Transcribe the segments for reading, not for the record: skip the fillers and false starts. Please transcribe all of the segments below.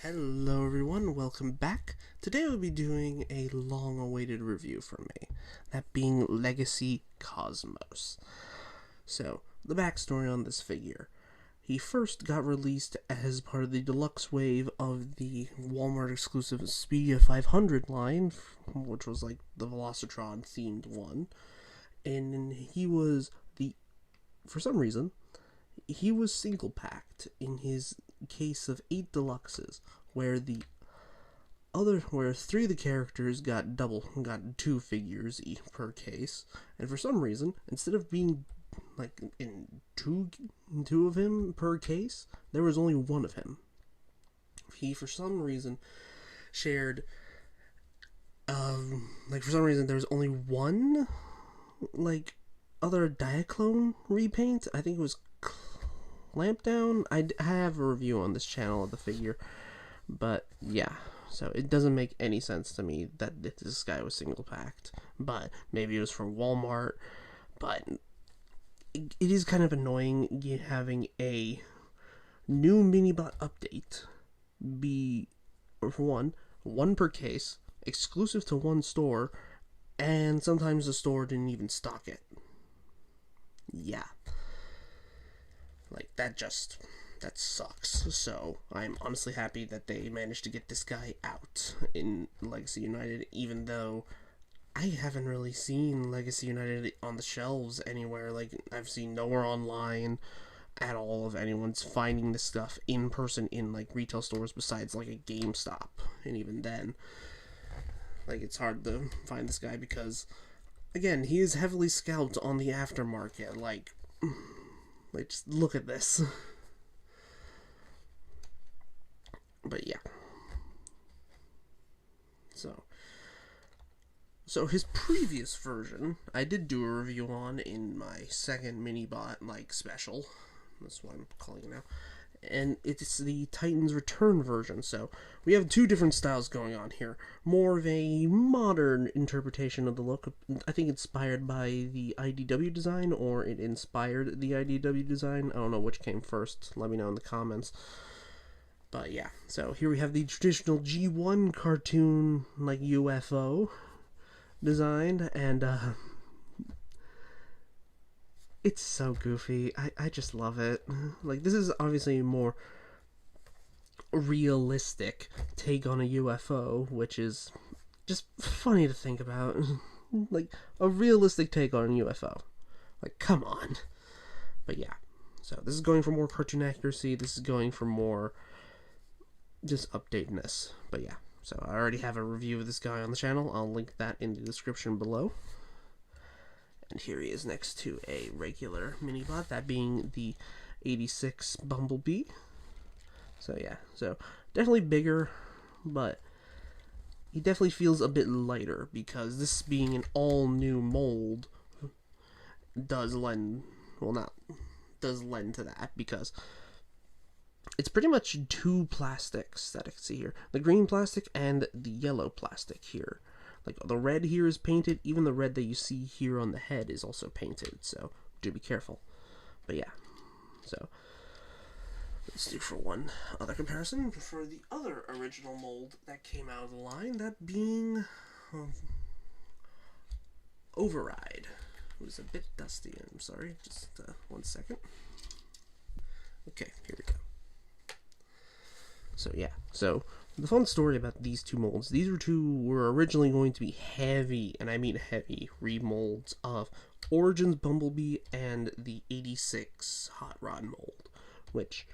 Hello everyone, welcome back. Today we'll be doing a long-awaited review from me, that being Legacy Cosmos. So, the backstory on this figure. He first got released as part of the deluxe wave of the Walmart exclusive Speedia 500 line, which was like the Velocitron themed one. And he was for some reason, he was single packed in his case of 8 deluxes, where three of the characters got 2 figures per case, and for some reason, instead of being like in two of him per case, there was only one of him. He for some reason shared for some reason there was only one other Diaclone repaint. I think it was Clampdown. I have a review on this channel of the figure, but yeah, so it doesn't make any sense to me that this guy was single packed, but maybe it was from Walmart. But it is kind of annoying having a new Minibot update be, for one per case, exclusive to one store, and sometimes the store didn't even stock it. Yeah. That sucks. So, I'm honestly happy that they managed to get this guy out in Legacy United, even though I haven't really seen Legacy United on the shelves anywhere. I've seen nowhere online at all of anyone's finding this stuff in person in, retail stores besides, a GameStop. And even then, it's hard to find this guy because, again, he is heavily scalped on the aftermarket. Just look at this. But yeah. So his previous version, I did do a review on in my second Minibot, special. That's what I'm calling it now. And it's the Titan's Return version. So we have 2 different styles going on here. More of a modern interpretation of the look, I think inspired by the IDW design, or it inspired the IDW design. I don't know which came first. Let me know in the comments. But yeah, so here we have the traditional G1 cartoon, UFO design, and it's so goofy. I just love it. This is obviously a more realistic take on a UFO, which is just funny to think about. A realistic take on a UFO. Come on. But yeah. So this is going for more cartoon accuracy. This is going for more just updatedness. But yeah. So I already have a review of this guy on the channel. I'll link that in the description below. And here he is next to a regular Minibot, that being the 86 Bumblebee. So yeah, so definitely bigger, but he definitely feels a bit lighter because this being an all-new mold does lend to that, because it's pretty much 2 plastics that I can see here. The green plastic and the yellow plastic here. The red here is painted. Even the red that you see here on the head is also painted, so do be careful. But yeah, so let's do for one other comparison for the other original mold that came out of the line, that being Override. It was a bit dusty, I'm sorry, just 1 second. Okay, here we go. So yeah, so the fun story about these 2 molds, these were originally going to be heavy, and I mean heavy, remolds of Origins Bumblebee and the 86 Hot Rod mold, which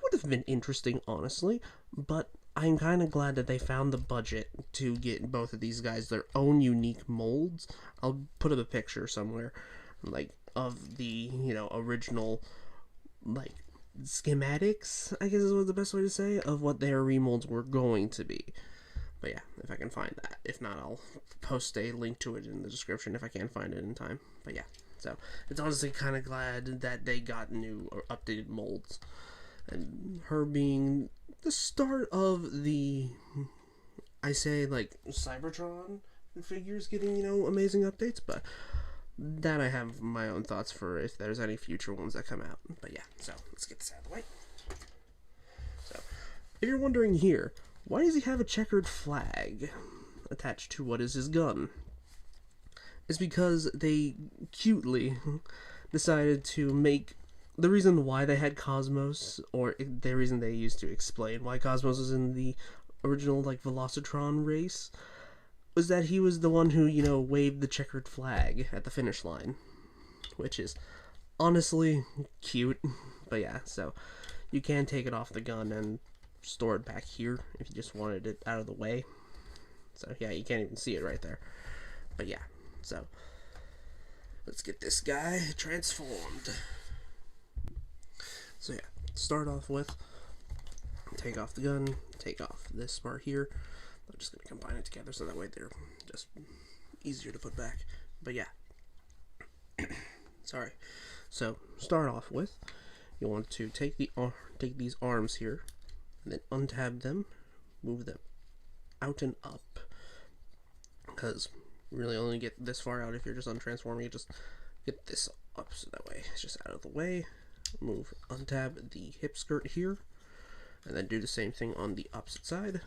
would have been interesting, honestly, but I'm kind of glad that they found the budget to get both of these guys their own unique molds. I'll put up a picture somewhere, of the, original, schematics, I guess is the best way to say, of what their remolds were going to be. But yeah, if I can find that. If not, I'll post a link to it in the description if I can't find it in time. But yeah, so it's honestly kind of glad that they got new or updated molds. And her being the start of the, I say, Cybertron figures getting, amazing updates, but that I have my own thoughts for if there's any future ones that come out. But yeah, so let's get this out of the way. So if you're wondering here, why does he have a checkered flag attached to what is his gun? It's because they cutely decided to make the reason why they had Cosmos, or the reason they used to explain why Cosmos was in the original like Velocitron race, was that he was the one who, you know, waved the checkered flag at the finish line, which is honestly cute. But yeah, so you can take it off the gun and store it back here if you just wanted it out of the way. So yeah, you can't even see it right there. But yeah, so let's get this guy transformed. So yeah, start off with take off the gun, take off this part here. I'm just gonna combine it together so that way they're just easier to put back. But yeah, sorry. So start off with, you want to take these arms here, and then untab them, move them out and up, because you really only get this far out if you're just untransforming. You just get this up so that way it's just out of the way. Move, untab the hip skirt here, and then do the same thing on the opposite side.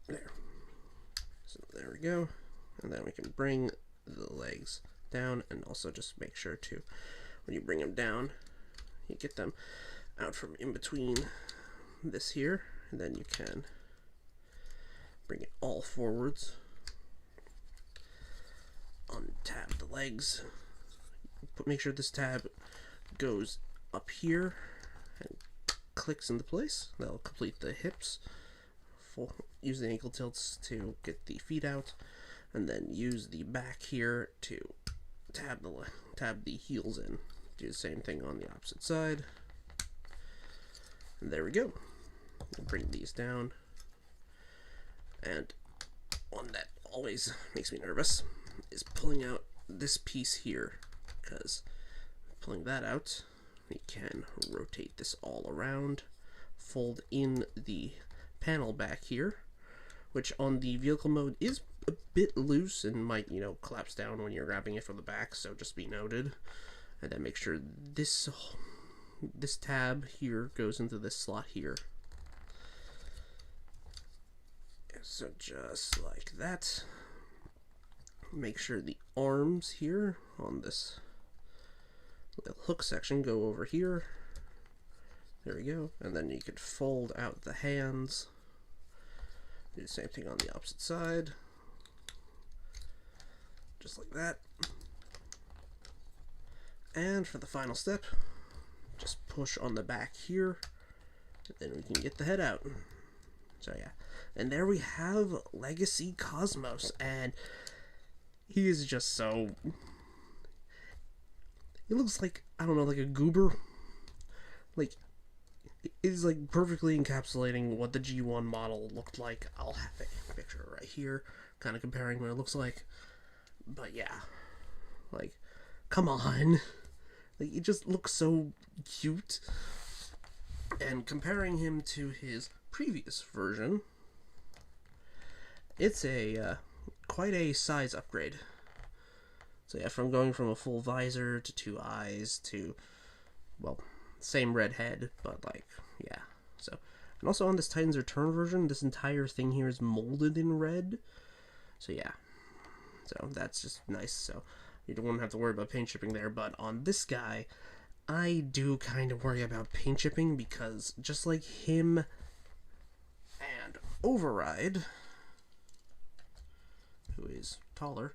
There. So there we go. And then we can bring the legs down, and also just make sure to, when you bring them down, you get them out from in between this here, and then you can bring it all forwards. Untab the legs. Make sure this tab goes up here and clicks into place. That'll complete the hips. Use the ankle tilts to get the feet out, and then use the back here to tab the heels in. Do the same thing on the opposite side. And there we go. We'll bring these down. And one that always makes me nervous is pulling out this piece here, because pulling that out, we can rotate this all around, fold in the panel back here, which on the vehicle mode is a bit loose and might, you know, collapse down when you're grabbing it from the back, so just be noted. And then make sure this tab here goes into this slot here. So just like that. Make sure the arms here on this little hook section go over here. There we go. And then you could fold out the hands. Do the same thing on the opposite side. Just like that. And for the final step, just push on the back here, and then we can get the head out. So yeah, and there we have Legacy Cosmos, and he is just so, he looks like, I don't know, like a goober. Like, it is like perfectly encapsulating what the G1 model looked like. I'll have a picture right here, kind of comparing what it looks like. But yeah, like, come on. Like, it just looks so cute. And comparing him to his previous version, it's a quite a size upgrade. So yeah, from going from a full visor to 2 eyes to, well, same red head, but like, yeah. So, and also on this Titan's Return version, this entire thing here is molded in red. So yeah, so that's just nice. So you don't have to worry about paint chipping there. But on this guy, I do kind of worry about paint chipping, because just like him and Override, who is taller,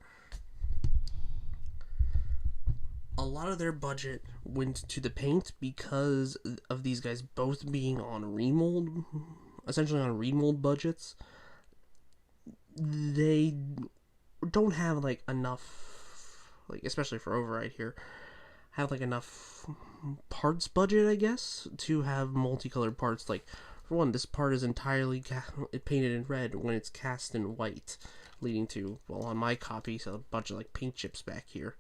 a lot of their budget went to the paint because of these guys both being on remold, essentially on remold budgets. They don't have like enough, like especially for Override here, have like enough parts budget, I guess, to have multicolored parts. Like, for one, this part is entirely painted in red when it's cast in white, leading to, well, on my copy, so a bunch of like paint chips back here.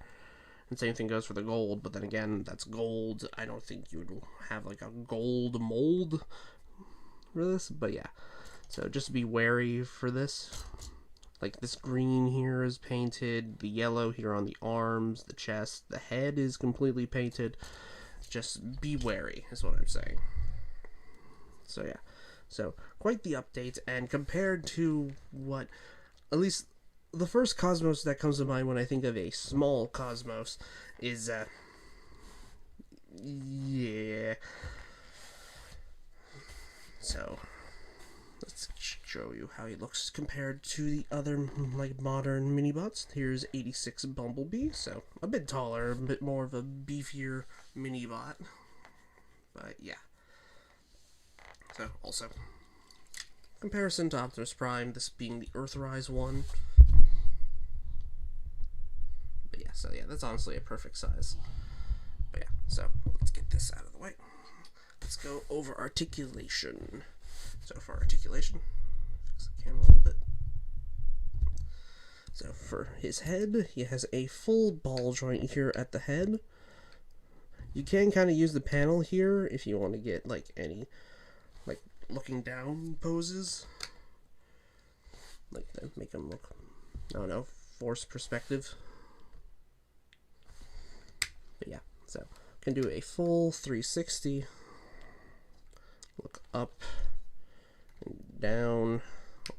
And same thing goes for the gold, but then again, that's gold. I don't think you would have like a gold mold for this, but yeah. So just be wary for this. Like, this green here is painted, the yellow here on the arms, the chest, the head is completely painted, just be wary, is what I'm saying. So yeah, so quite the update, and compared to what, at least the first Cosmos that comes to mind when I think of a small Cosmos is, yeah. So, let's show you how he looks compared to the other, like, modern Minibots. Here's 86 Bumblebee, so a bit taller, a bit more of a beefier Minibot. But, yeah. So, also, comparison to Optimus Prime, this being the Earthrise one. But yeah, so yeah, that's honestly a perfect size. But yeah, so let's get this out of the way. Let's go over articulation. So for articulation, fix the camera a little bit. So for his head, he has a full ball joint here at the head. You can kind of use the panel here if you want to get like any like looking down poses. Like that, make him look, I don't know, forced perspective. But yeah, so can do a full 360. Look up and down,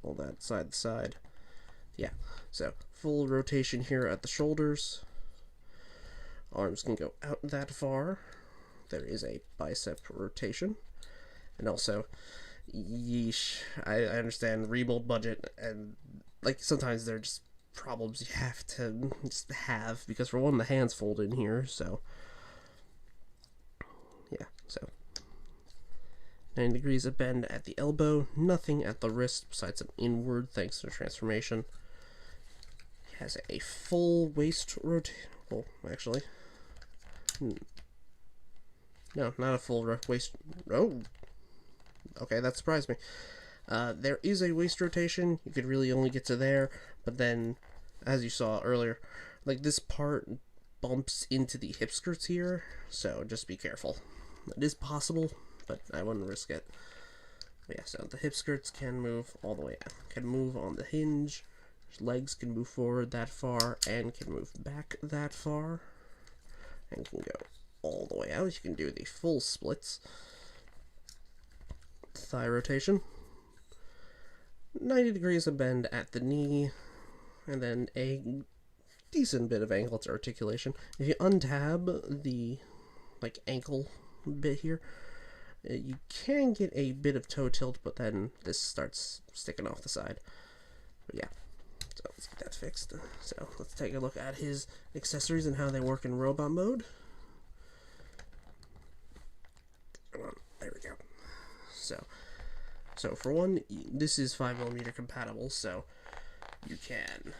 all that side to side. Yeah, so full rotation here at the shoulders. Arms can go out that far. There is a bicep rotation. And also, yeesh, I understand rebuild budget, and like sometimes there are just problems you have to just have, because for one, the hands fold in here, so yeah, so 90 degrees of bend at the elbow, nothing at the wrist besides some inward thanks to transformation. He has a full waist rotation. Well, actually, no, not a full waist. Oh, okay, that surprised me. There is a waist rotation. You could really only get to there, but then, as you saw earlier, like this part bumps into the hip skirts here, so just be careful. It is possible, but I wouldn't risk it. But yeah, so the hip skirts can move all the way out. Can move on the hinge. Legs can move forward that far and can move back that far. And can go all the way out. You can do the full splits. Thigh rotation. 90 degrees of bend at the knee. And then a decent bit of ankle to articulation. If you untab the like ankle bit here, you can get a bit of toe tilt, but then this starts sticking off the side. But yeah, so let's get that fixed. So let's take a look at his accessories and how they work in robot mode. Come on, there we go. So for one, this is 5mm compatible, so you can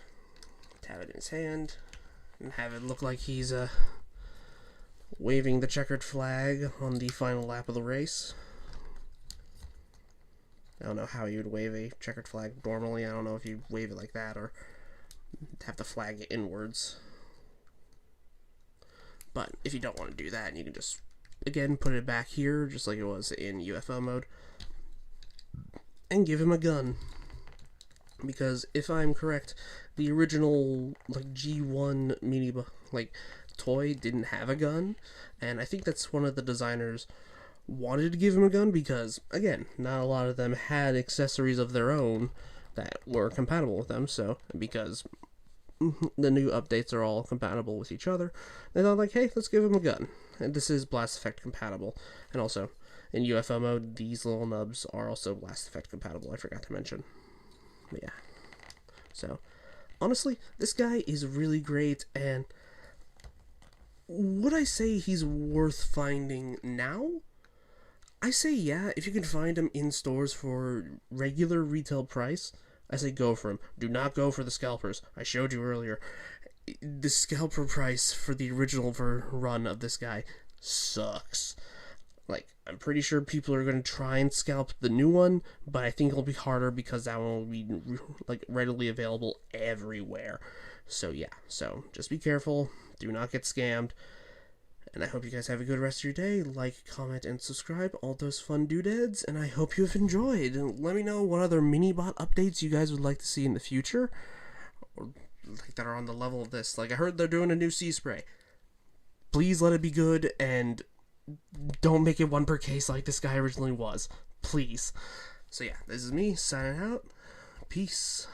have it in his hand and have it look like he's waving the checkered flag on the final lap of the race. I don't know how you would wave a checkered flag normally. I don't know if you wave it like that or have the flag inwards. But if you don't want to do that, you can just, again, put it back here, just like it was in UFO mode, and give him a gun. Because if I'm correct, the original like G1 Minibot like toy didn't have a gun, and I think that's one of the designers wanted to give him a gun because, again, not a lot of them had accessories of their own that were compatible with them. So because the new updates are all compatible with each other, they thought like, hey, let's give him a gun. And this is blast effect compatible, and also in UFO mode, these little nubs are also blast effect compatible. I forgot to mention. But yeah, so honestly, this guy is really great, and would I say he's worth finding now? I say yeah, if you can find him in stores for regular retail price, I say go for him. Do not go for the scalpers. I showed you earlier. The scalper price for the original run of this guy sucks. Like, I'm pretty sure people are going to try and scalp the new one, but I think it'll be harder because that one will be like readily available everywhere. So yeah, so just be careful. Do not get scammed. And I hope you guys have a good rest of your day. Like, comment, and subscribe. All those fun doodads. And I hope you have enjoyed. And let me know what other Minibot updates you guys would like to see in the future. Or like that are on the level of this. Like, I heard they're doing a new sea spray. Please let it be good, and don't make it one per case like this guy originally was. Please. So yeah, this is me signing out. Peace.